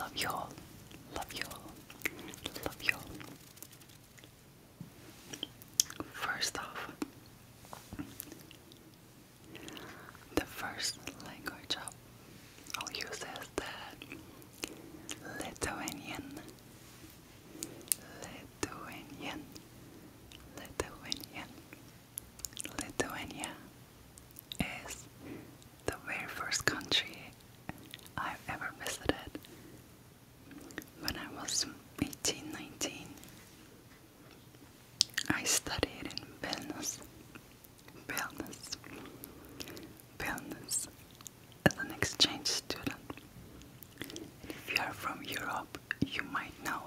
Love you all. Love you all. Love you all. First off, the first language I'll use is the Lithuanian. Lithuanian. Lithuanian. Lithuania is the very first country I've ever visited. When I was 18, 19, I studied in Vilnius as an exchange student. If you are from Europe, you might know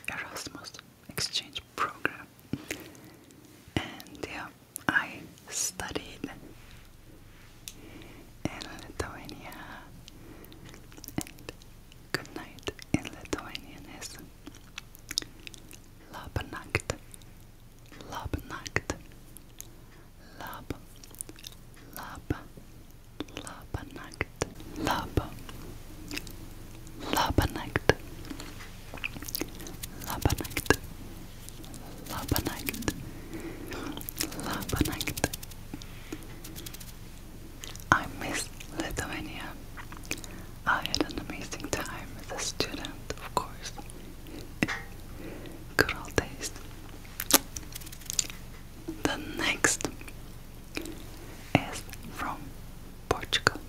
Erasmus exchange program. And yeah, I studied in Lithuania, and good night in Lithuanian is Labanacht, Labanacht, Lab, Lab, Labanacht, Lab, Labanacht, Labanacht, Labanacht, Labanacht. I miss Lithuania. I had an amazing time as a student, of course. Good old days. The next is from Portugal.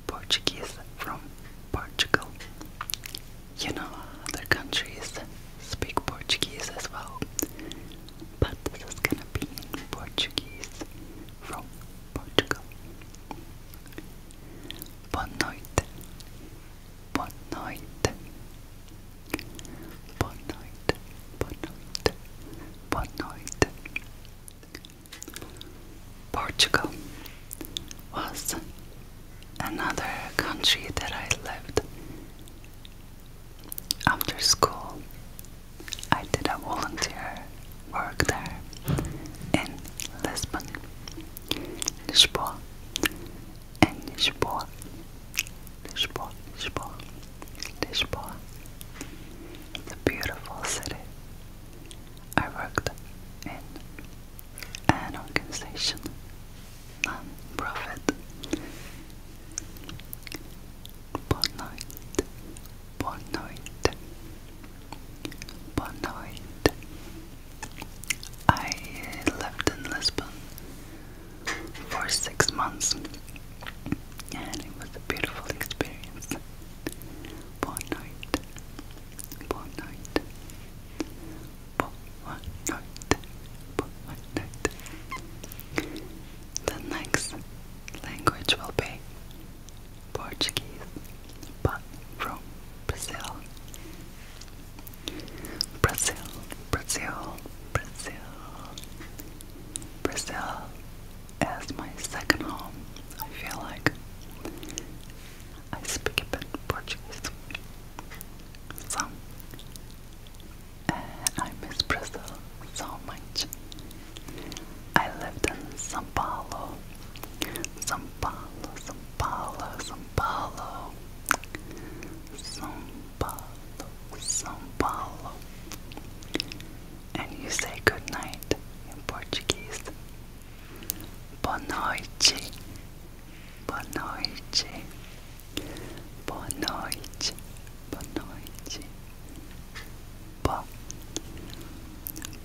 Portuguese from Portugal. You know, other countries speak Portuguese as well, but this is gonna be in Portuguese from Portugal. Boa noite. Boa noite. Boa noite. Boa noite. Boa noite. Portugal was another country that I lived. After school, I did a volunteer work there in Lisbon, Lisboa, and Lisboa, Lisboa, Lisboa, Lisboa. It's a beautiful city. I worked in an organization, non-profit. Boa noite, boa noite, boa noite. I lived in Lisbon for 6 months, and it was a beautiful experience. Boa noite, boa noite, boa noite, boa noite. The next language will be Portuguese, but from Brazil. Brazil, Brazil, Brazil. Brazil is my second home. I feel like I speak a bit Portuguese. Some. And I miss Brazil so much. I lived in São Paulo. São Paulo, São Paulo, São Paulo. São Paulo, São Paulo. And you say good night in Portuguese. Boa noite. Boa noite. Boa noite. Boa noite. Boa.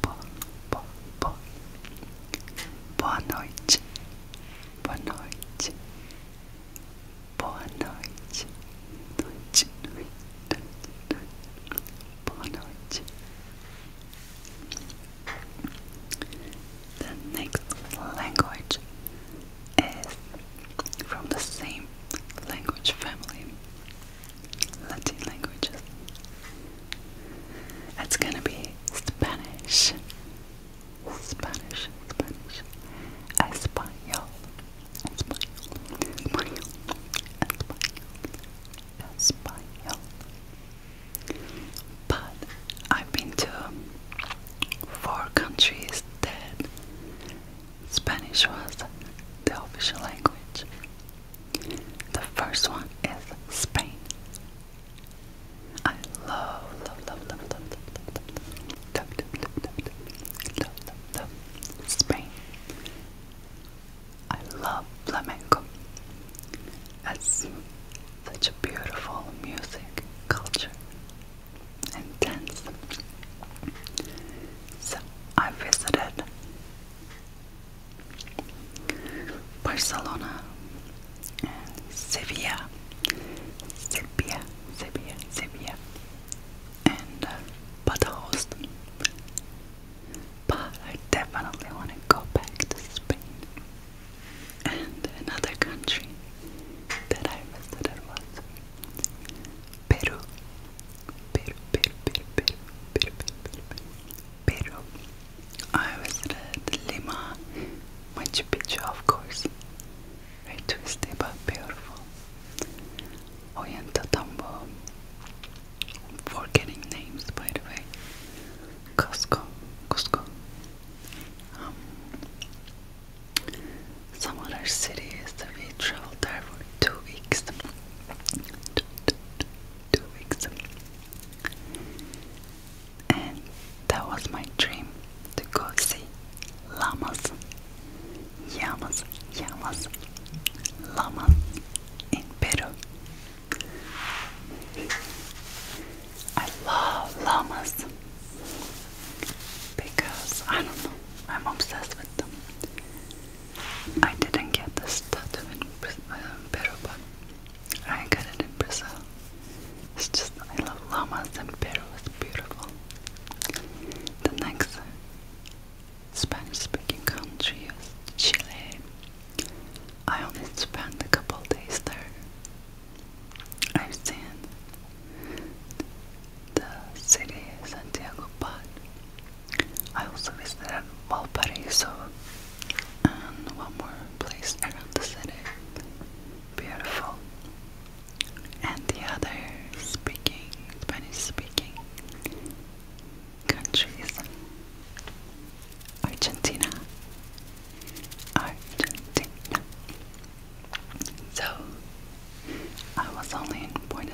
Boa. Boa. Boa. Boa noite. Boa noite. Boa noite. Noite, noite, noite. Boa noite. The next language is from the same language family,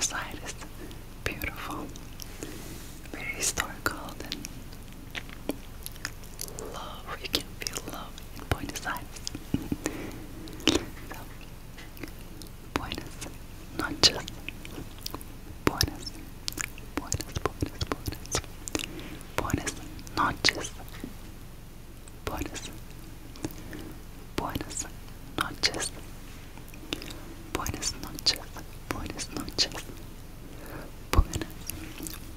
Buenos Aires, beautiful, very historical, and love, you can feel love in Buenos Aires. So, buenas noches, buenas, buenas, buenas, buenas, buenas noches, buenas, buenas noches, buenas noches, buenas noches, buenas,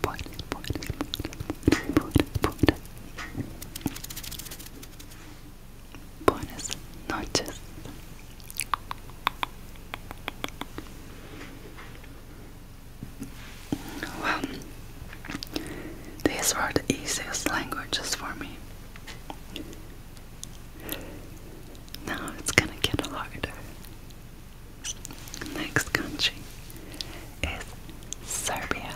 buenas, buenas, buenas, buenas, buenas noches. Well, these were the easiest languages for me. Now it's gonna get harder. Next country is Serbia.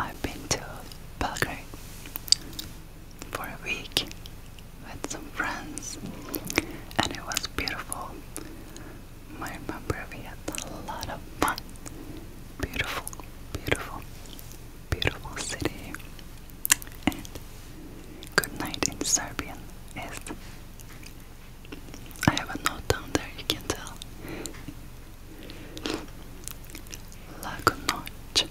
I've been to Belgrade for a week with some friends, and it was beautiful. I remember we had a lot of fun. Beautiful, beautiful, beautiful city. And good night in Serbian is, I have a note down there, you can tell. Laku noć,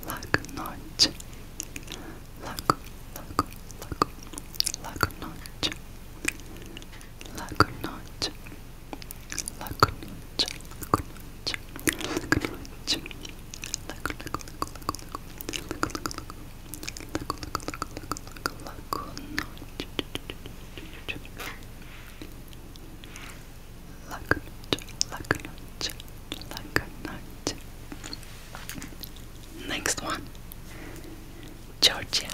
laku noć, laku, laku, laku, laku noć, laku noć, laku noć, laku noć, laku noć, laku, laku, laku, laku, laku, laku, laku, next one, Georgia.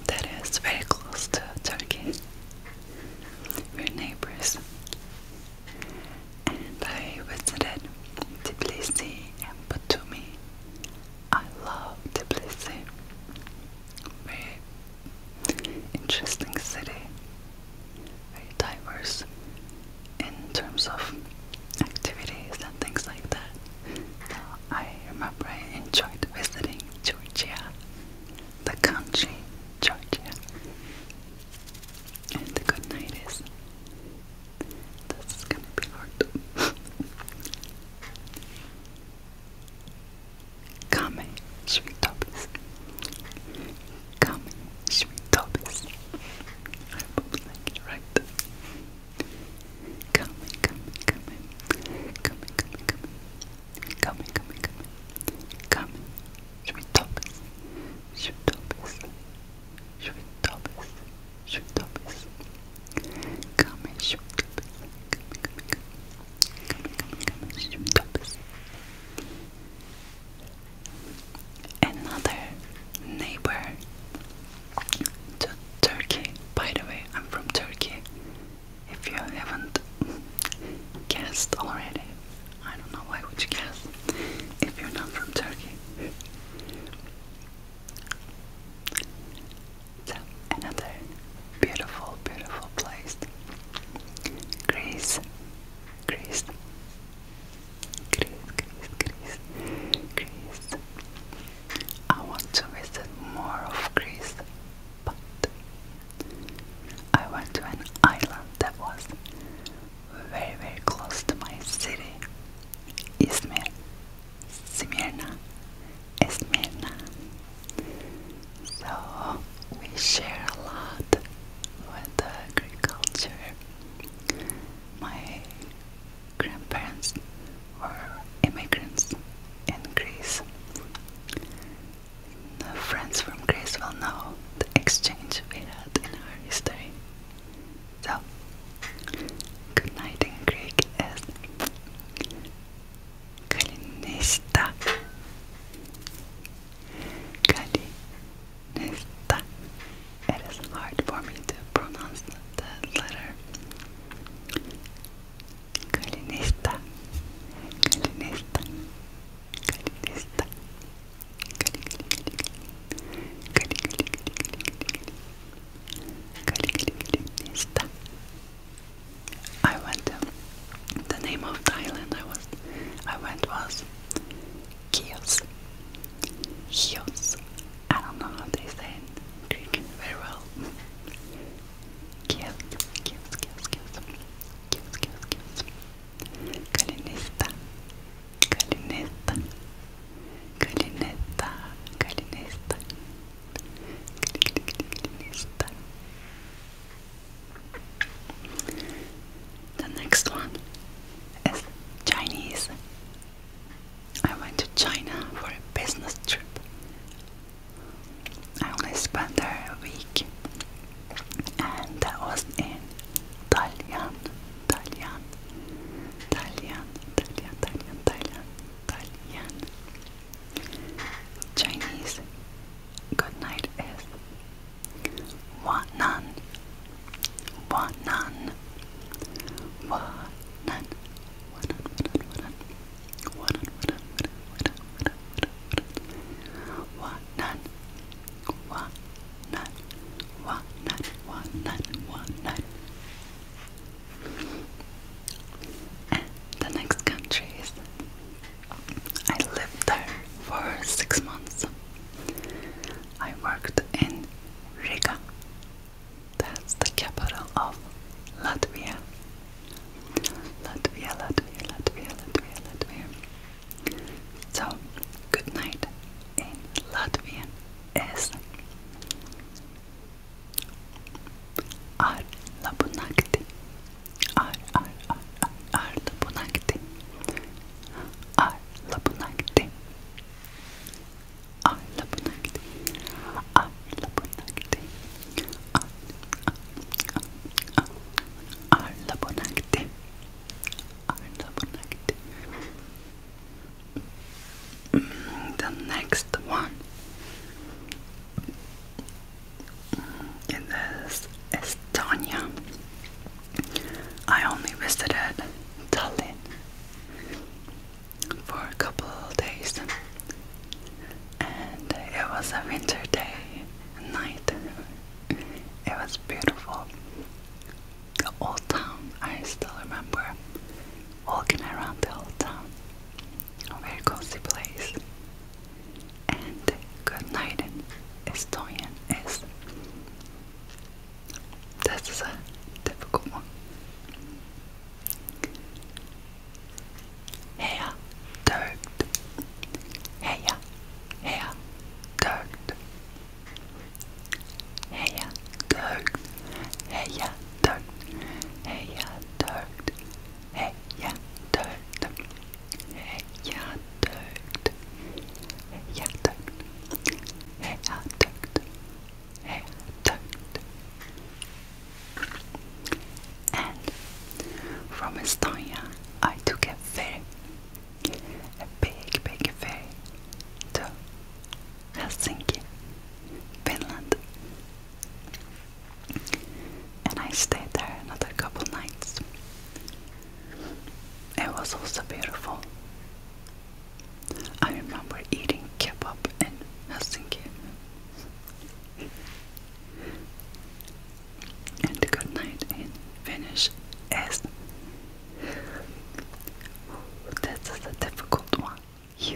That is very close to Turkey. We're neighbors. And I visited Tbilisi and Batumi. I love Tbilisi. Very interesting city. Very diverse in terms of activities and things like that. So I remember I enjoyed visiting Georgia, the country Georgia. And the good night is, this is gonna be hard. Kame Shmitobis. Kame Shmitobis. I hope I like it right. Kame, kame, kame. Kame, kame, kame. Kame, kame, kame. Kame Shmitobis. Shmitobis. Shmitobis. Shmitobis. Kame Shmitobis. Kame, kame, kame. Kame, kame, kame. Shmitobis. Another neighbor to Turkey. By the way, I'm from Turkey. If you haven't guessed already, I don't know why would you guess if you're not from Turkey. So, another beautiful, beautiful place. Greece. Greece. Greece, Greece, Greece, Greece. I want to visit more of Greece, but I went to an island that was very, very close to my city, Izmir, Smyrna, Smyrna. So we share a lot with the Greek culture. My grandparents were immigrants in Greece. The friends from Greece will know the exchange we had in our history. So, good night in Greek is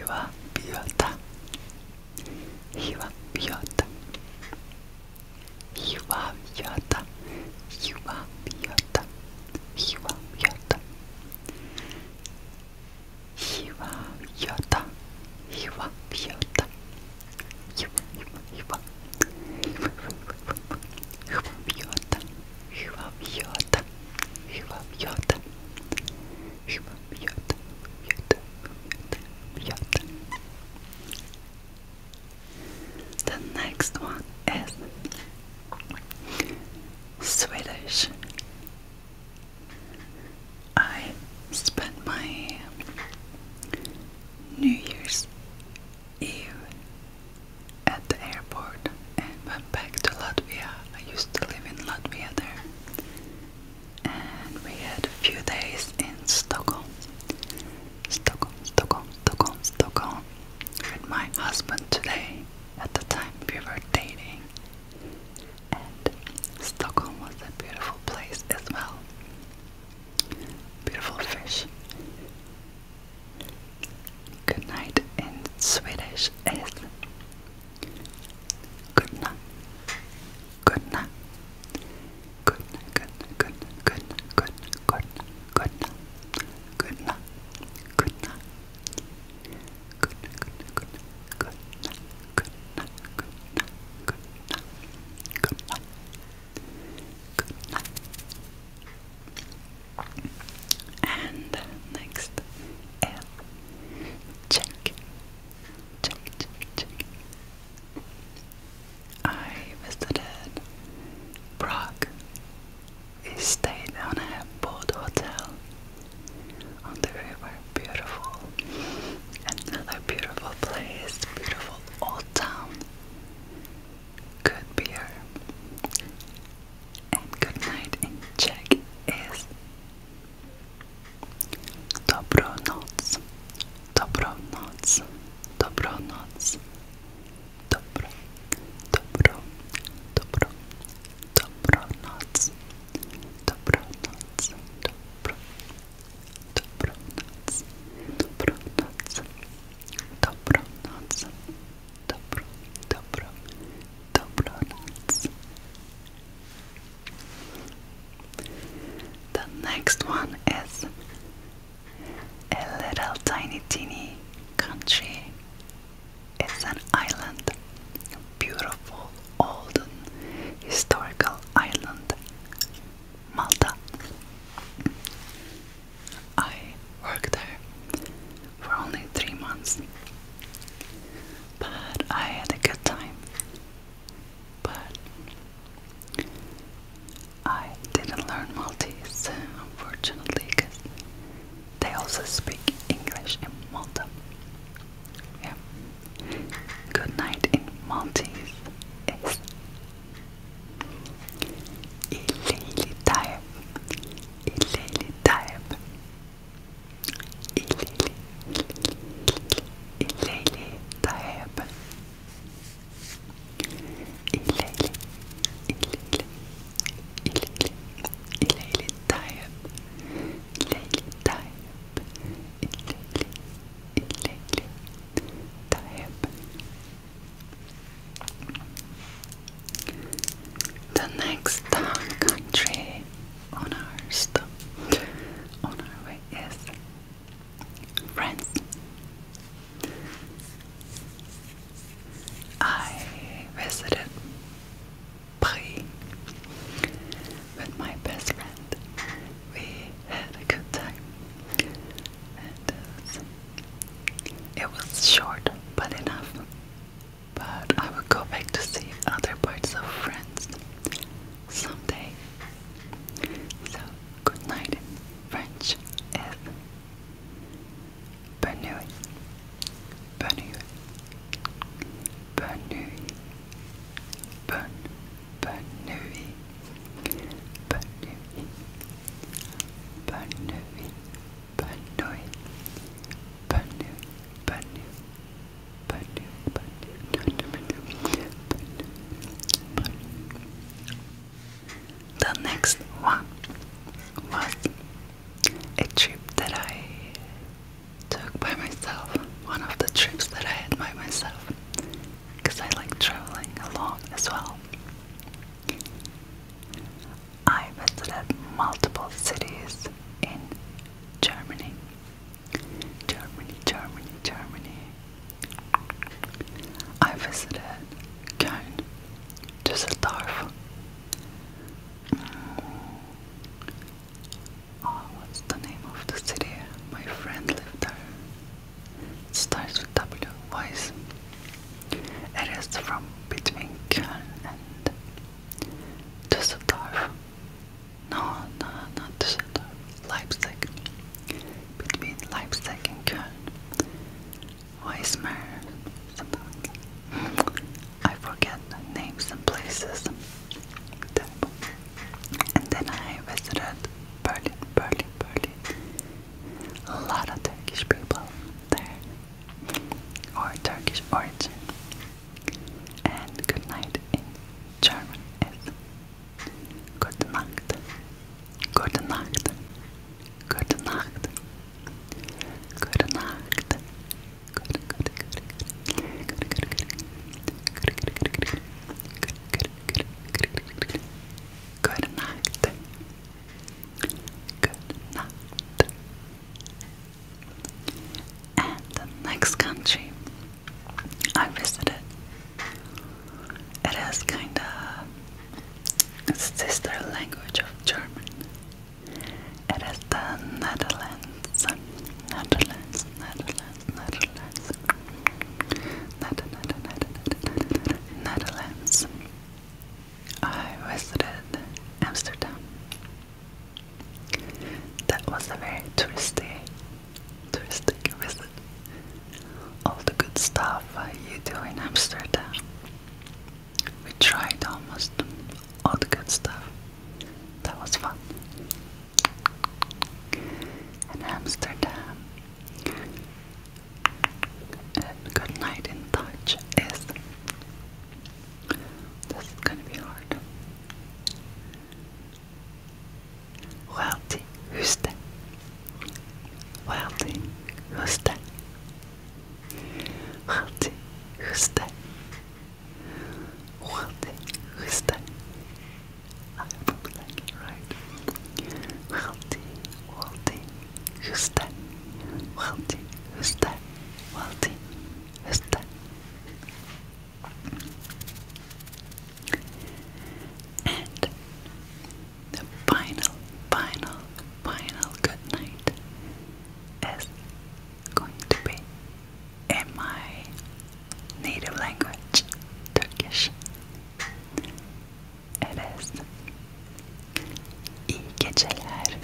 Hyvää yötä. Hyvää yötä. Hyvää yötä. Hyvää yötä. Hyvää yötä. Hyvää yötä. Hyvää yötä. Hyvä. Hyvä yötä. Hyvää yötä. Hyvää yötä. Hyvää yötä. Yötä. The next one is Swedish. I spent my New Year's Eve at the airport and went back to Latvia. I used to live in Latvia there. And we had a few days in Stockholm. Stockholm. With my husband today. At the time we were dating. And Stockholm was a beautiful place as well. Beautiful fish. Good night in Swedish is good night. Good night. Good night. Good night. Good night. Good night. Good night. Good night. Good night. Good night. Good night. Good night. Good night. Good night. Good night. Good night. Good night. And next is check. I visited Prague. We stayed on a boat hotel on the river. Beautiful. Another beautiful place. Beautiful old town. Good beer. And good night in Czech is Dobronoc. Dobronoc. Dobronoc. Dobro. Dobro. Dobro. Dobronoc. Dobronoc. Dobro. Dobronoc. Dobronoc. Dobronoc. Dobro. Dobro. Dobronoc. The next one is a little tiny teeny country. It's an island, a beautiful old historical island, Malta. I worked there for only 3 months, but I had a good time. But I didn't learn Maltese, unfortunately, because they also speak English in Malta. Yeah. Good night in Maltese is İyi Geceler. İyi Geceler. İyi Geceler. The next country on our stop, on our way is France. I visited Paris with my best friend. We had a good time, and it was short but enough. But I will go back to see other parts of France someday. So good night in French is bonne nuit. Bonne nuit. Bonne nuit. Bonne nuit. Bonne nuit. Bonne nuit. Bonne nuit. Bonne nuit. Bonne nuit. Bonne nuit. The next one was a trip that I took by myself one of the trips that I had by myself, because I like traveling alone as well. I visited multiple cities in Germany. Germany. I visited Köln, Düsseldorf. What's the name of the city? My friend lived there. It starts with W. Voice. It is from between Köln and Düsseldorf. No, not Düsseldorf. Leipzig. Between Leipzig and Köln. Weismar. I forget the names and places. And then I visited Berlin. A lot of Turkish people there, or Turkish origin. And good night in German is Gute Nacht. Gute Nacht. Gute Nacht. Gute Nacht. Good night. Good night. And the next country I visited, it is kinda sister language of German. It is the Netherlands. I visited Amsterdam. That was a very touristic visit. All the good stuff you do in Amsterdam. We tried almost all the good stuff. That was fun. In Amsterdam, and good night in Dutch is, this is gonna be hard. Wealthy Huste. Wealthy Huste. Wealthy Huste. Wealthy Huste. I hope I like it right. Wealthy Huste. Wealthy Huste. Wealthy Huste. And the final good night is going to be in my native language, Turkish. It is İyi Geceler.